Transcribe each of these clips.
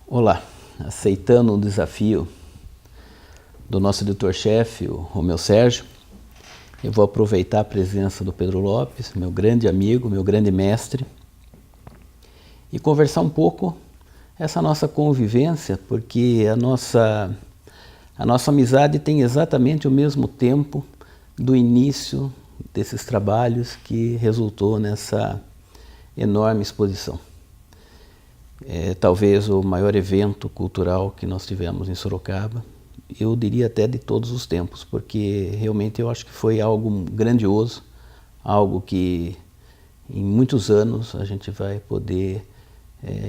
Olá, aceitando o desafio do nosso editor-chefe, o Romeu Sérgio, eu vou aproveitar a presença do Pedro Lopes, meu grande amigo, meu grande mestre, e conversar um pouco essa nossa convivência, porque a nossa amizade tem exatamente o mesmo tempo do início desses trabalhos que resultou nessa enorme exposição. Talvez o maior evento cultural que nós tivemos em Sorocaba, eu diria até de todos os tempos, porque realmente eu acho que foi algo grandioso, algo que em muitos anos a gente vai poder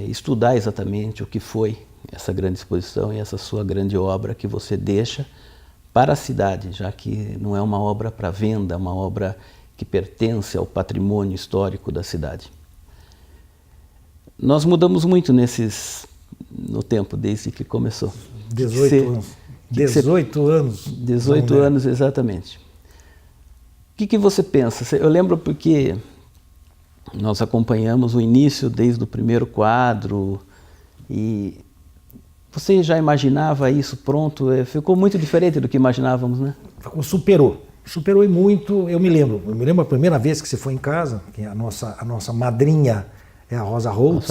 estudar exatamente o que foi essa grande exposição e essa sua grande obra que você deixa para a cidade, já que não é uma obra para venda, é uma obra que pertence ao patrimônio histórico da cidade. Nós mudamos muito no tempo, desde que começou. 18 anos. 18 anos. 18 anos, exatamente. O que você pensa? Eu lembro porque nós acompanhamos o início desde o primeiro quadro e você já imaginava isso pronto? Ficou muito diferente do que imaginávamos, né? Superou e muito. Eu me lembro a primeira vez que você foi em casa, que a nossa madrinha é a Rosa Holtz,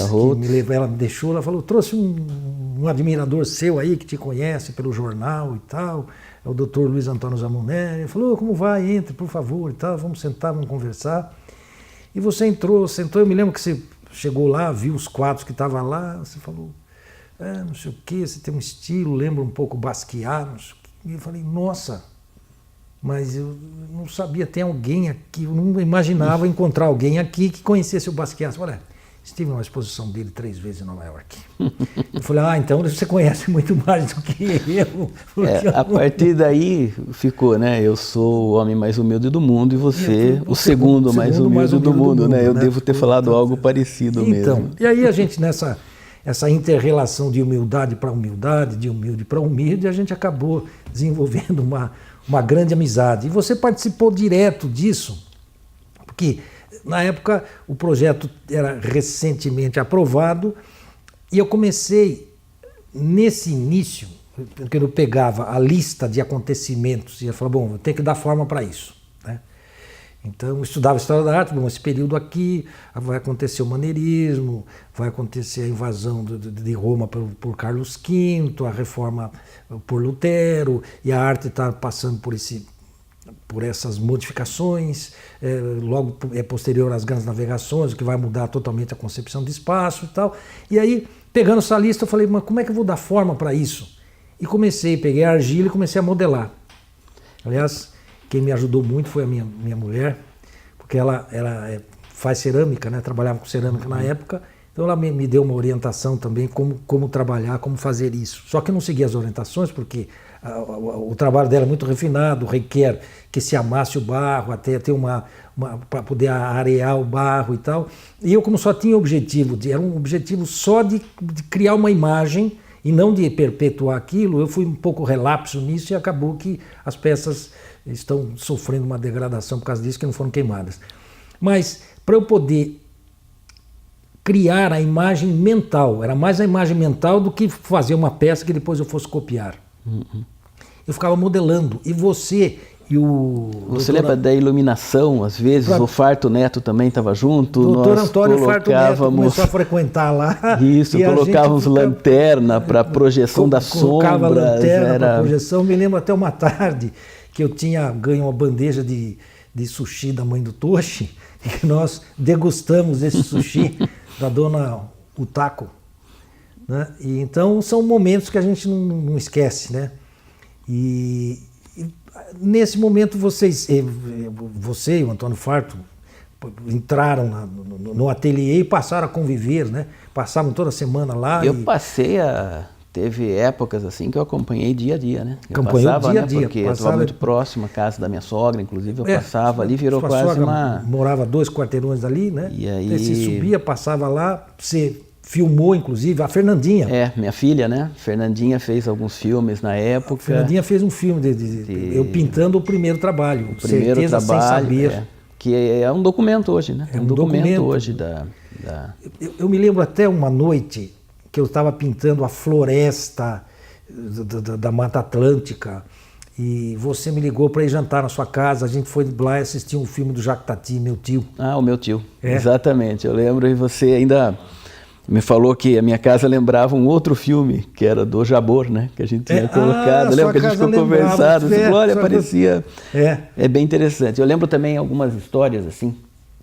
ela me deixou, ela falou, trouxe um admirador seu aí que te conhece pelo jornal e tal, é o Dr. Luiz Antônio Zamuneri. Ele falou, como vai? Entre, por favor, e tal, vamos sentar, vamos conversar. E você sentou, eu me lembro que você chegou lá, viu os quadros que estavam lá, você falou, não sei o que, você tem um estilo, lembra um pouco Basquiat, não sei o quê. E eu falei, nossa, mas eu não sabia, tem alguém aqui, eu não imaginava encontrar alguém aqui que conhecesse o Basquiat. Olha, estive numa exposição dele 3 vezes em Nova York. Eu falei, então você conhece muito mais do que eu. A partir daí ficou, né? Eu sou o homem mais humilde do mundo e você o segundo mais humilde do mundo, né? Eu devo ter falado algo parecido mesmo. E aí a gente essa inter-relação de humildade para humildade, de humilde para humilde, a gente acabou desenvolvendo uma grande amizade. E você participou direto disso, porque na época o projeto era recentemente aprovado e eu comecei nesse início, porque eu pegava a lista de acontecimentos e ia falar, bom, eu tenho que dar forma para isso, né? Então eu estudava História da Arte, bom, esse período aqui vai acontecer o maneirismo, vai acontecer a invasão de Roma por Carlos V, a reforma por Lutero, e a arte está passando por essas modificações, logo é posterior às grandes navegações, o que vai mudar totalmente a concepção de espaço e tal. E aí, pegando essa lista, eu falei, mas como é que eu vou dar forma para isso? E peguei a argila e comecei a modelar. Aliás, quem me ajudou muito foi a minha mulher, porque ela faz cerâmica, né? Trabalhava com cerâmica na época, então ela me deu uma orientação também como trabalhar, como fazer isso. Só que eu não segui as orientações, porque o trabalho dela é muito refinado, requer que se amasse o barro, até ter para poder arear o barro e tal. E eu, como só tinha era um objetivo só de criar uma imagem e não de perpetuar aquilo, eu fui um pouco relapso nisso e acabou que as peças estão sofrendo uma degradação por causa disso, que não foram queimadas. Mas para eu poder criar a imagem mental, era mais a imagem mental do que fazer uma peça que depois eu fosse copiar. Eu ficava modelando, e você e o... Você lembra da iluminação, às vezes? O Farto Neto também estava junto. O doutor Antônio Farto Neto começou a frequentar lá. Isso, colocávamos lanterna para projeção das sombras. Colocava lanterna para projeção. Me lembro até uma tarde que eu tinha ganho uma bandeja de sushi da mãe do Toshi, e que nós degustamos esse sushi da dona Utako, né? E então são momentos que a gente não esquece, né? E nesse momento você e o Antônio Farto entraram no ateliê e passaram a conviver, né? Passavam toda semana lá. Teve épocas assim que eu acompanhei dia a dia, né? Eu Acompanhei passava, dia a né? dia. Porque eu estava muito próximo à casa da minha sogra, inclusive eu passava ali, virou quase uma... Morava 2 quarteirões ali, né? E aí... Você subia, passava lá, você filmou, inclusive, a Fernandinha. Minha filha, né? Fernandinha fez alguns filmes na época. A Fernandinha fez um filme eu pintando o primeiro trabalho. O primeiro Certeza trabalho, Sem Saber. que é um documento hoje, né? É um documento hoje da... Eu me lembro até uma noite que eu estava pintando a floresta da Mata Atlântica, e você me ligou para ir jantar na sua casa, a gente foi lá e assistiu um filme do Jacques Tati, meu tio. Ah, o meu tio, exatamente, eu lembro, e você ainda me falou que a minha casa lembrava um outro filme, que era do Jabor, né, que a gente tinha colocado, lembra que a gente ficou conversando, olha, parecia, é bem interessante. Eu lembro também algumas histórias assim,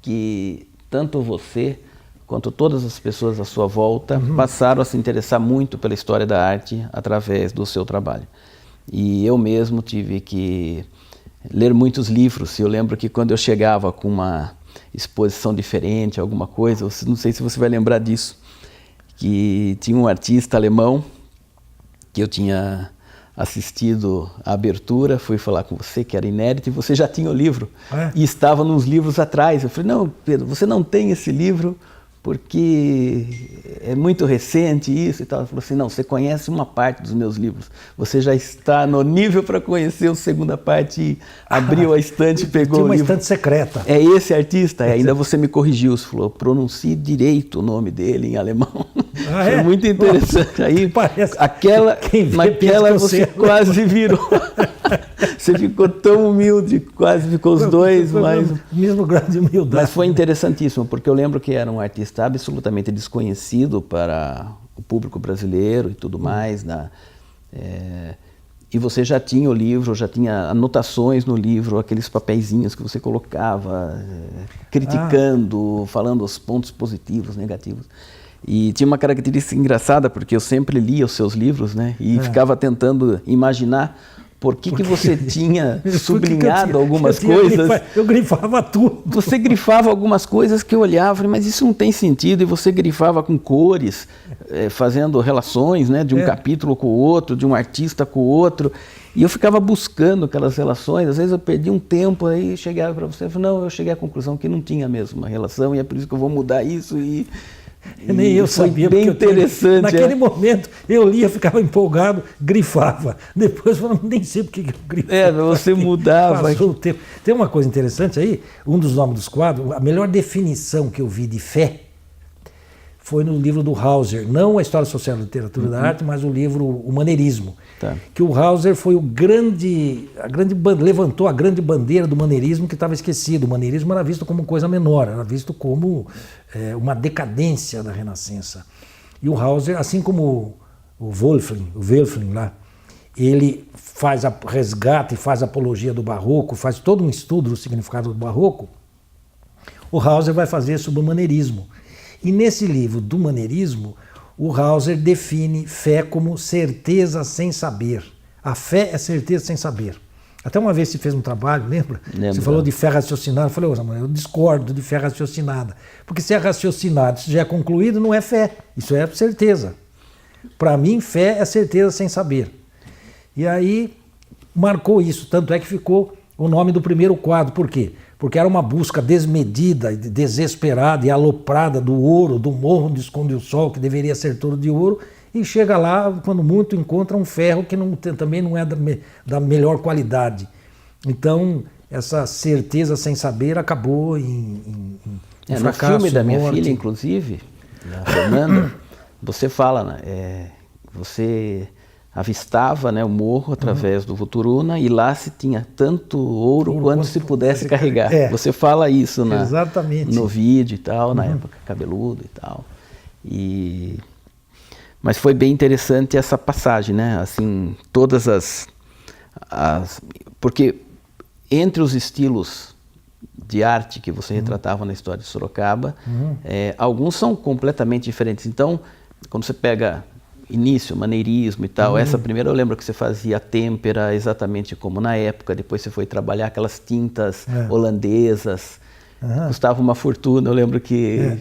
que tanto você quanto todas as pessoas à sua volta passaram a se interessar muito pela história da arte através do seu trabalho. E eu mesmo tive que ler muitos livros. Eu lembro que quando eu chegava com uma exposição diferente, alguma coisa, não sei se você vai lembrar disso, que tinha um artista alemão que eu tinha assistido a abertura, fui falar com você, que era inédito, e você já tinha o livro, e estava nos livros atrás. Eu falei, não, Pedro, você não tem esse livro porque é muito recente isso e tal. Ele falou assim, não, você conhece uma parte dos meus livros, você já está no nível para conhecer a segunda parte, e abriu a estante e pegou o livro. Tinha uma estante secreta. É esse artista, ainda você me corrigiu, você falou, pronuncie direito o nome dele em alemão. Foi muito interessante. Aí, naquela você quase virou. Você ficou tão humilde, quase ficou os dois, mas... Mesmo grau de humildade. Mas foi interessantíssimo, porque eu lembro que era um artista absolutamente desconhecido para o público brasileiro e tudo mais. E você já tinha o livro, já tinha anotações no livro, aqueles papeizinhos que você colocava, criticando, falando os pontos positivos, negativos. E tinha uma característica engraçada, porque eu sempre lia os seus livros, né? E ficava tentando imaginar por que você tinha sublinhado algumas coisas. Eu grifava tudo. Você grifava algumas coisas que eu olhava, mas isso não tem sentido, e você grifava com cores, fazendo relações, né, de um capítulo com o outro, de um artista com o outro, e eu ficava buscando aquelas relações. Às vezes eu perdi um tempo, aí chegava para você e falava, não, eu cheguei à conclusão que não tinha mesmo uma relação, e é por isso que eu vou mudar isso, nem eu sabia, bem interessante. Naquele momento eu lia, ficava empolgado, grifava. Depois eu nem sei porque eu grifava. Você mudava. Passou o tempo. Tem uma coisa interessante aí, um dos nomes dos quadros, a melhor definição que eu vi de fé foi no livro do Hauser, não a História Social da Literatura da Arte, mas o livro O Maneirismo. Que o Hauser foi levantou a grande bandeira do maneirismo que estava esquecido. O maneirismo era visto como coisa menor, era visto como uma decadência da Renascença. E o Hauser, assim como o Wölfling lá, ele resgata e faz apologia do Barroco, faz todo um estudo do significado do Barroco. O Hauser vai fazer sobre o maneirismo. E nesse livro do maneirismo, o Hauser define fé como certeza sem saber. A fé é certeza sem saber. Até uma vez você fez um trabalho, lembra? Você falou de fé raciocinada. Eu falei, eu discordo de fé raciocinada. Porque se é raciocinado, se já é concluído, não é fé. Isso é certeza. Para mim, fé é certeza sem saber. E aí marcou isso. Tanto é que ficou o nome do primeiro quadro. Por quê? Porque era uma busca desmedida, desesperada e aloprada do ouro, do morro onde esconde o sol, que deveria ser todo de ouro, e chega lá, quando muito, encontra um ferro que também não é da melhor qualidade. Então, essa certeza sem saber acabou em fracasso. No filme da minha filha, inclusive, a Fernanda, você fala, né, você avistava, né, o morro através do Voturuna, e lá se tinha tanto ouro quanto se pudesse carregar. Você fala isso no vídeo e tal, na época cabeludo e tal. Mas foi bem interessante essa passagem, né? Assim, todas porque entre os estilos de arte que você retratava na história de Sorocaba, alguns são completamente diferentes. Então, quando você pega início, maneirismo e tal, essa primeira eu lembro que você fazia a têmpera exatamente como na época, depois você foi trabalhar aquelas tintas holandesas, custava uma fortuna. Eu lembro que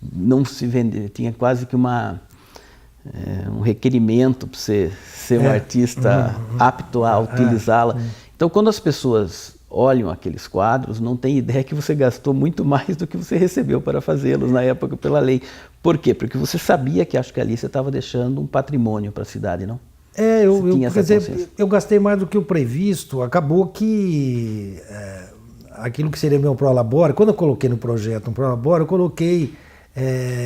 não se vendia, tinha quase que um requerimento para você ser um artista apto a utilizá-la. Então, quando as pessoas olham aqueles quadros, não tem ideia que você gastou muito mais do que você recebeu para fazê-los na época pela lei. Por quê? Porque você sabia que acho que ali você estava deixando um patrimônio para a cidade, não? Eu gastei mais do que o previsto. Acabou que aquilo que seria meu prolabore, quando eu coloquei no projeto um prolabore, eu coloquei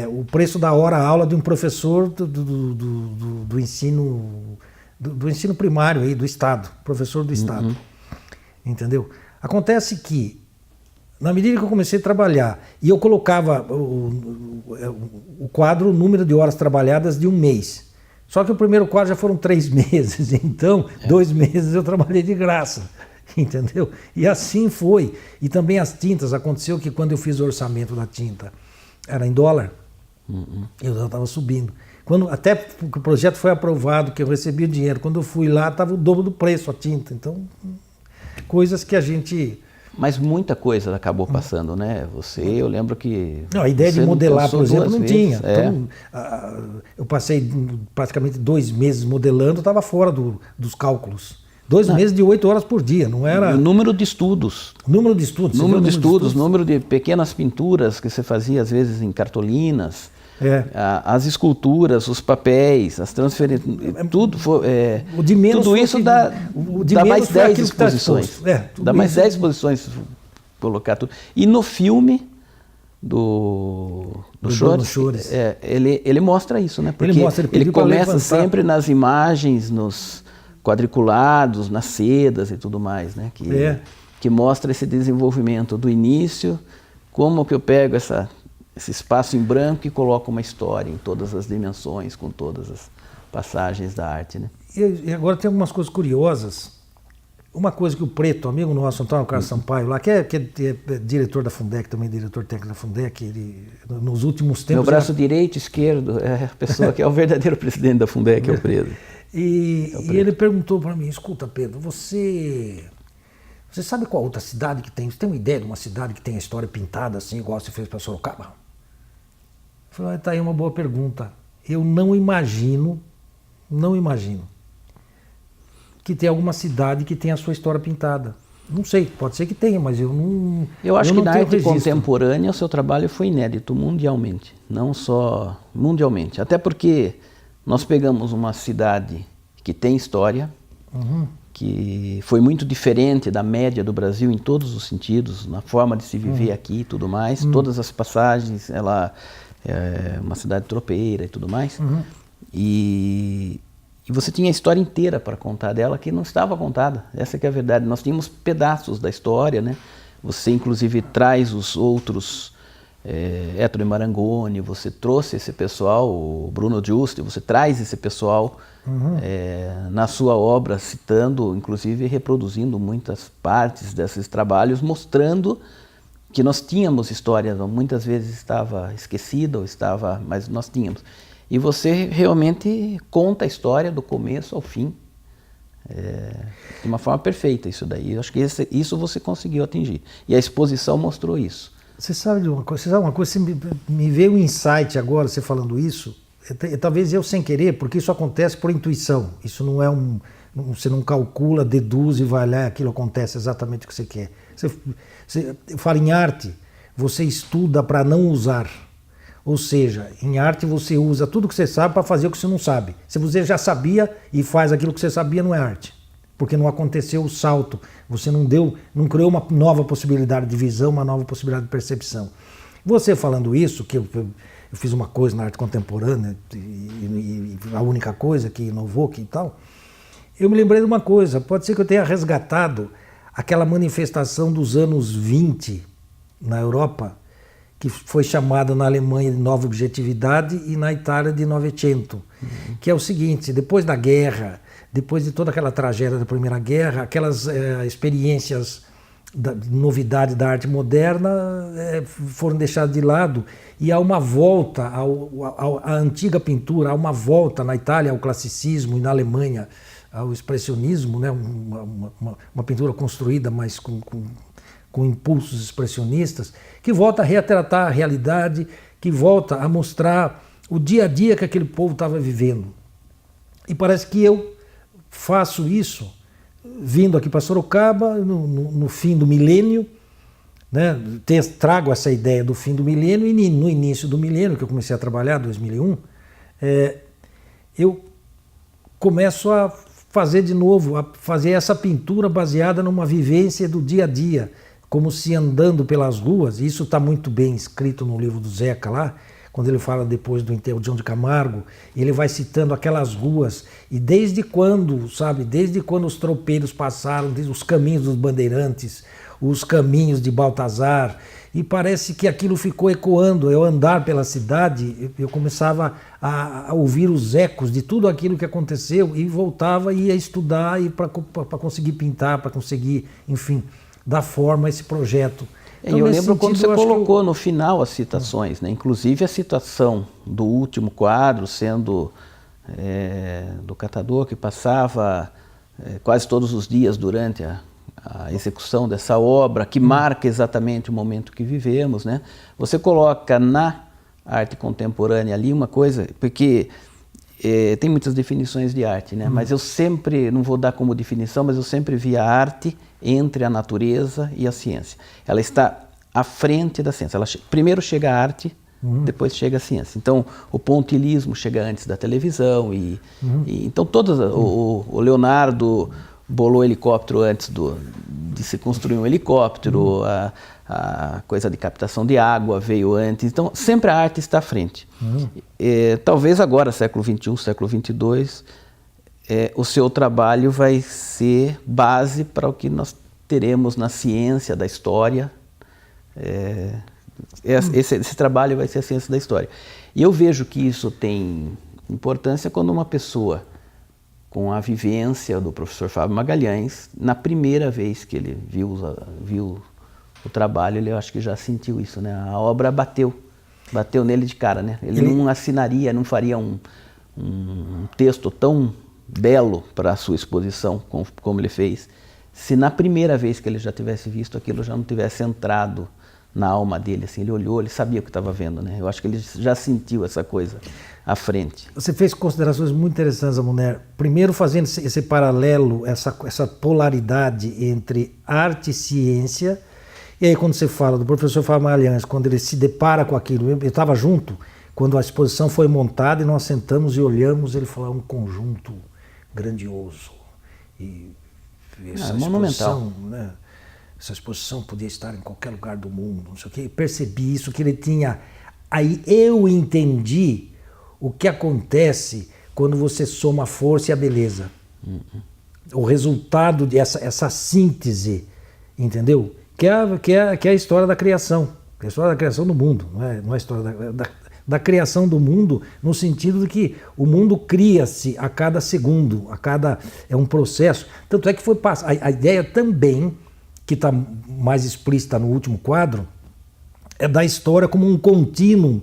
o preço da hora-aula de um professor do ensino primário aí, do Estado, professor do Estado. Entendeu? Acontece que, na medida que eu comecei a trabalhar, e eu colocava o quadro, o número de horas trabalhadas de um mês. Só que o primeiro quadro já foram 3 meses, então 2 meses eu trabalhei de graça, entendeu? E assim foi. E também as tintas, aconteceu que quando eu fiz o orçamento da tinta, era em dólar, eu já estava subindo. Até que o projeto foi aprovado, que eu recebi o dinheiro, quando eu fui lá estava o dobro do preço a tinta, então coisas que a gente... Mas muita coisa acabou passando, né? Eu lembro que... Não, a ideia de modelar, por exemplo, não tinha. É. Então, eu passei praticamente 2 meses modelando, estava fora dos cálculos. 2 meses de 8 horas por dia, não era... O número de estudos. Número de estudos. Número de pequenas pinturas que você fazia, às vezes, em cartolinas. As esculturas, os papéis, as transferências, tudo o de menos tudo isso dá mais 10 exposições. Dá mais 10 exposições, colocar tudo. E no filme do Chores, ele mostra isso, né? Porque ele começa sempre nas imagens, nos quadriculados, nas sedas e tudo mais, né? Que mostra esse desenvolvimento do início, como que eu pego esse espaço em branco e coloco uma história em todas as dimensões, com todas as passagens da arte, né? E agora tem algumas coisas curiosas. Uma coisa que o Preto, amigo nosso, Antônio Carlos Sampaio, lá, que é diretor da Fundec, também diretor técnico da Fundec, ele, nos últimos tempos... Meu braço direito e esquerdo é a pessoa que é o verdadeiro presidente da Fundec, é o Preto. E ele perguntou para mim, escuta, Pedro, você sabe qual outra cidade que tem? Você tem uma ideia de uma cidade que tem a história pintada assim, igual você fez para Sorocaba? Eu falei, tá aí uma boa pergunta. Eu não imagino que tem alguma cidade que tenha a sua história pintada. Não sei, pode ser que tenha, mas eu não... Eu acho que na arte contemporânea o seu trabalho foi inédito mundialmente, não só mundialmente. Até porque nós pegamos uma cidade que tem história, que foi muito diferente da média do Brasil em todos os sentidos, na forma de se viver aqui e tudo mais, todas as passagens, ela é uma cidade tropeira e tudo mais. E você tinha a história inteira para contar dela que não estava contada, essa que é a verdade. Nós tínhamos pedaços da história, né? Você inclusive traz os outros, Ettore Marangoni, você trouxe esse pessoal, o Bruno Giusti, você traz esse pessoal na sua obra, citando, inclusive reproduzindo muitas partes desses trabalhos, mostrando que nós tínhamos história, muitas vezes estava esquecida, mas nós tínhamos. E você realmente conta a história do começo ao fim, de uma forma perfeita isso daí. Eu acho que isso você conseguiu atingir. E a exposição mostrou isso. Você sabe de uma coisa? Me veio um insight agora, você falando isso, talvez eu sem querer, porque isso acontece por intuição. Isso não é você não calcula, deduz e vai lá, aquilo acontece exatamente o que você quer. Eu falo em arte, você estuda para não usar. Ou seja, em arte você usa tudo que você sabe para fazer o que você não sabe. Se você já sabia e faz aquilo que você sabia, não é arte. Porque não aconteceu o salto. Você não criou uma nova possibilidade de visão, uma nova possibilidade de percepção. Você falando isso, que eu fiz uma coisa na arte contemporânea, e a única coisa que inovou que e tal, eu me lembrei de uma coisa. Pode ser que eu tenha resgatado aquela manifestação dos anos 20 na Europa, que foi chamada na Alemanha de Nova Objetividade e na Itália de Novecento, que é o seguinte: depois da guerra, depois de toda aquela tragédia da Primeira Guerra, aquelas experiências de novidade da arte moderna foram deixadas de lado, e há uma volta à antiga pintura, há uma volta na Itália ao classicismo e na Alemanha ao expressionismo, né? Uma pintura construída mais com impulsos expressionistas, que volta a retratar a realidade, que volta a mostrar o dia a dia que aquele povo estava vivendo. E parece que eu faço isso vindo aqui para Sorocaba no fim do milênio, né? Trago essa ideia do fim do milênio, e no início do milênio, que eu comecei a trabalhar, 2001, eu começo a fazer de novo, a fazer essa pintura baseada numa vivência do dia a dia, como se andando pelas ruas, e isso está muito bem escrito no livro do Zeca lá, quando ele fala depois do enterro de João de Camargo, ele vai citando aquelas ruas, e desde quando, sabe, desde quando os tropeiros passaram, desde os caminhos dos bandeirantes, os caminhos de Baltazar, e parece que aquilo ficou ecoando. Eu andar pela cidade, eu começava a ouvir os ecos de tudo aquilo que aconteceu e voltava e ia estudar e para conseguir pintar, para conseguir, enfim, dar forma a esse projeto. Então, eu lembro quando você colocou no final as citações, né? Inclusive a citação do último quadro sendo do catador que passava quase todos os dias durante a execução dessa obra, que marca exatamente o momento que vivemos, né? Você coloca na arte contemporânea ali uma coisa, porque tem muitas definições de arte, né? Mas eu sempre, não vou dar como definição, mas eu sempre vi a arte entre a natureza e a ciência. Ela está à frente da ciência. Primeiro chega a arte, depois chega a ciência. Então, o pontilhismo chega antes da televisão. Então, o Leonardo bolou helicóptero antes de se construir um helicóptero, a coisa de captação de água veio antes. Então, sempre a arte está à frente. Talvez agora, século XXI, século XXII, o seu trabalho vai ser base para o que nós teremos na ciência da história. Esse trabalho vai ser a ciência da história. E eu vejo que isso tem importância quando uma pessoa, com a vivência do professor Fábio Magalhães, na primeira vez que ele viu o trabalho, ele, eu acho que já sentiu isso, né? A obra bateu nele de cara, né? Ele não assinaria, não faria um texto tão belo para a sua exposição como ele fez, se na primeira vez que ele já tivesse visto aquilo, já não tivesse entrado na alma dele, assim, ele olhou, ele sabia o que estava vendo, né? Eu acho que ele já sentiu essa coisa à frente. Você fez considerações muito interessantes, Amuner. Primeiro, fazendo esse paralelo, essa polaridade entre arte e ciência. E aí, quando você fala do professor Fábio Magalhães, quando ele se depara com aquilo, eu estava junto, quando a exposição foi montada e nós sentamos e olhamos, ele falou, um conjunto grandioso. E essa monumental. Né? Essa exposição podia estar em qualquer lugar do mundo, não sei o quê. E percebi isso, que ele tinha... Aí eu entendi o que acontece quando você soma a força e a beleza. O resultado dessa síntese, entendeu? Que é a história da criação. É a história da criação do mundo, não é a história da criação do mundo, no sentido de que o mundo cria-se a cada segundo, é um processo. Tanto é que foi passado. A ideia também, que está mais explícita no último quadro, é da história como um contínuo,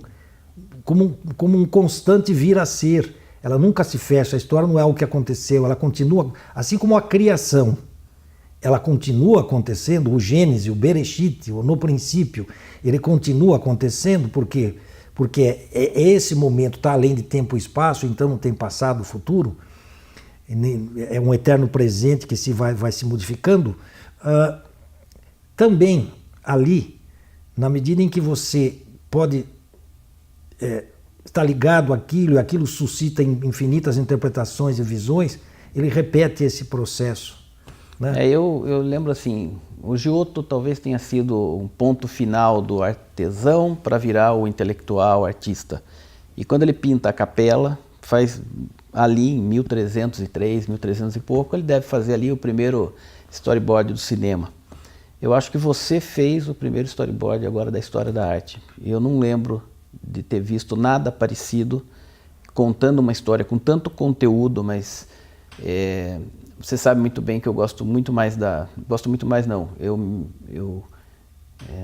como um constante vir a ser. Ela nunca se fecha, a história não é o que aconteceu, ela continua, assim como a criação, ela continua acontecendo, o Gênesis, o Bereshit, o no princípio, ele continua acontecendo, porque esse momento está além de tempo e espaço, então não tem passado, futuro, é um eterno presente que vai se modificando. Também ali, na medida em que você pode estar ligado àquilo, e aquilo suscita infinitas interpretações e visões, ele repete esse processo. Né? Eu lembro assim, o Giotto talvez tenha sido um ponto final do artesão para virar o intelectual artista. E quando ele pinta a capela, faz ali em 1303, 1300 e pouco, ele deve fazer ali o primeiro storyboard do cinema. Eu acho que você fez o primeiro storyboard agora da história da arte. Eu não lembro de ter visto nada parecido, contando uma história com tanto conteúdo, mas você sabe muito bem que eu gosto muito mais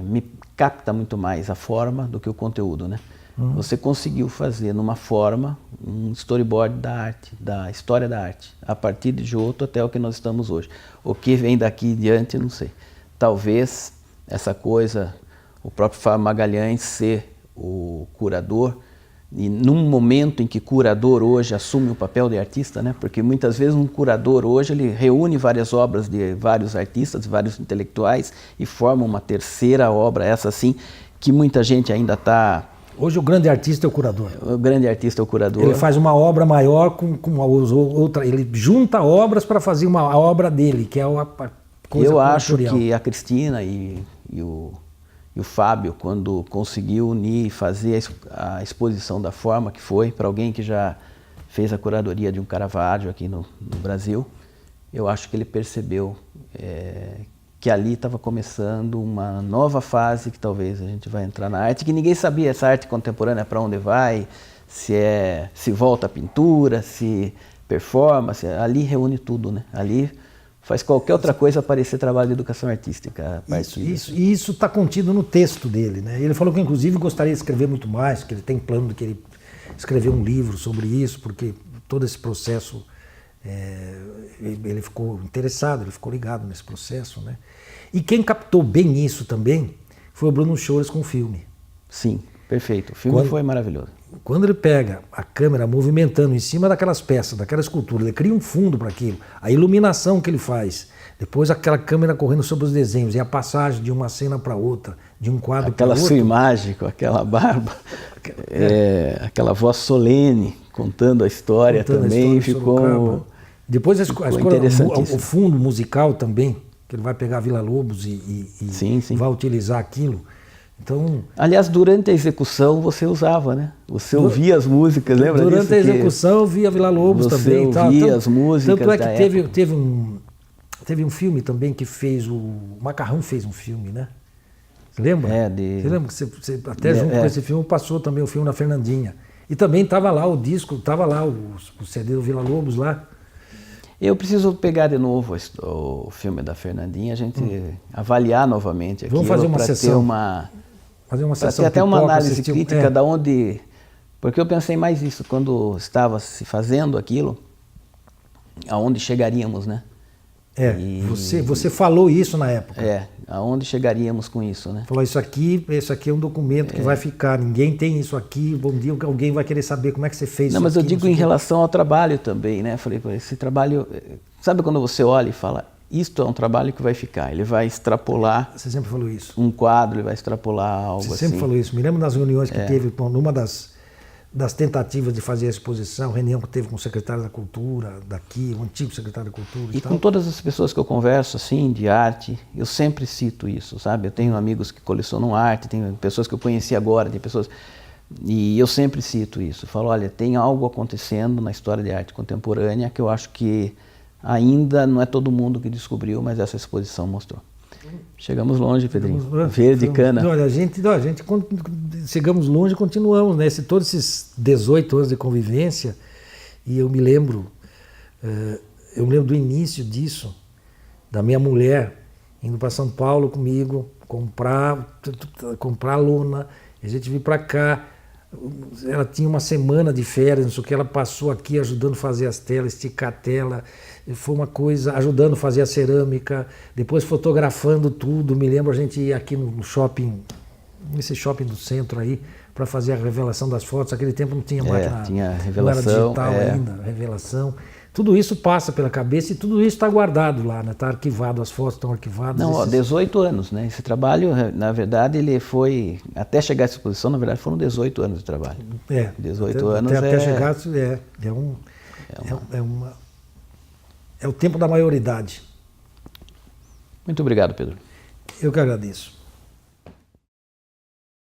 me capta muito mais a forma do que o conteúdo, né? Você conseguiu fazer numa forma um storyboard da arte, da história da arte, a partir de Giotto até o que nós estamos hoje. O que vem daqui em diante, não sei. Talvez essa coisa, o próprio Fábio Magalhães ser o curador, e num momento em que curador hoje assume o papel de artista, né? Porque muitas vezes um curador hoje ele reúne várias obras de vários artistas, vários intelectuais e forma uma terceira obra, essa sim, que muita gente ainda está... Hoje o grande artista é o curador. O grande artista é o curador. Ele faz uma obra maior com outra, ele junta obras para fazer a obra dele, que é a coisa eu acho que a Cristina e E o Fábio, quando conseguiu unir e fazer a exposição da forma que foi, para alguém que já fez a curadoria de um Caravaggio aqui no Brasil, eu acho que ele percebeu que ali estava começando uma nova fase que talvez a gente vai entrar na arte, que ninguém sabia essa arte contemporânea para onde vai, se volta à pintura, se performance, ali reúne tudo, né? Ali faz qualquer outra coisa parecer trabalho de educação artística. Isso está contido no texto dele, né? Ele falou que inclusive gostaria de escrever muito mais, que ele tem plano de que ele escrever um livro sobre isso, porque todo esse processo, ele ficou interessado, ele ficou ligado nesse processo, né? E quem captou bem isso também foi o Bruno Schores com o filme. Sim, perfeito. O filme foi maravilhoso. Quando ele pega a câmera movimentando em cima daquelas peças, daquela escultura, ele cria um fundo para aquilo, a iluminação que ele faz, depois aquela câmera correndo sobre os desenhos e a passagem de uma cena para outra, de um quadro para outro. Aquela sua imagem com aquela barba, aquela voz solene contando a história também ficou. Depois o fundo musical também, que ele vai pegar Vila Lobos e sim. vai utilizar aquilo. Então, aliás, durante a execução você usava, né? Você ouvia as músicas, lembra disso? Durante a execução eu via Vila Lobos também. Você ouvia as músicas. Tanto é que teve um filme também que fez o Macarrão fez um filme, né? Você lembra? Você lembra que você até junto com esse filme passou também o filme da Fernandinha. E também estava lá o disco, estava lá o CD do Vila Lobos lá. Eu preciso pegar de novo o filme da Fernandinha, a gente avaliar novamente aquilo. Vamos fazer uma sessão. Fazer uma sessão, até uma análise crítica da onde... Porque eu pensei mais isso, quando estava se fazendo aquilo, aonde chegaríamos, né? Você falou isso na época. Aonde chegaríamos com isso, né? Falou, isso aqui é um documento que vai ficar, ninguém tem isso aqui, bom dia, alguém vai querer saber como é que você fez isso. Não, mas eu digo em relação ao trabalho também, né? Falei, esse trabalho... Sabe quando você olha e fala, isto é um trabalho que vai ficar, ele vai extrapolar... Você sempre falou isso. Um quadro, ele vai extrapolar algo assim. Você sempre falou isso. Me lembro das reuniões que teve, numa das tentativas de fazer a exposição, reunião que teve com o secretário da Cultura daqui, o antigo secretário da Cultura e com todas as pessoas que eu converso, assim, de arte, eu sempre cito isso, sabe? Eu tenho amigos que colecionam arte, tenho pessoas que eu conheci agora, tem pessoas... E eu sempre cito isso. Falo, olha, tem algo acontecendo na história de arte contemporânea que eu acho que ainda não é todo mundo que descobriu, mas essa exposição mostrou. Chegamos longe, Pedrinho. Verde cana. Olha, a gente chegamos longe e continuamos, né? Todos esses 18 anos de convivência, e eu me lembro do início disso, da minha mulher indo para São Paulo comigo, comprar lona, a gente veio para cá, ela tinha uma semana de férias, não sei o que, ela passou aqui ajudando a fazer as telas, esticar a tela, foi uma coisa, ajudando a fazer a cerâmica, depois fotografando tudo. Me lembro a gente ir aqui no shopping, nesse shopping do centro aí, para fazer a revelação das fotos. Naquele tempo não tinha máquina, tinha revelação, não era digital ainda, revelação. Tudo isso passa pela cabeça e tudo isso está guardado lá, né? Está arquivado, as fotos estão arquivadas. Não, 18 anos, né? Esse trabalho, na verdade, ele foi, até chegar a essa exposição, na verdade, foram 18 anos de trabalho. 18 anos até chegar, é o tempo da maioridade. Muito obrigado, Pedro. Eu que agradeço.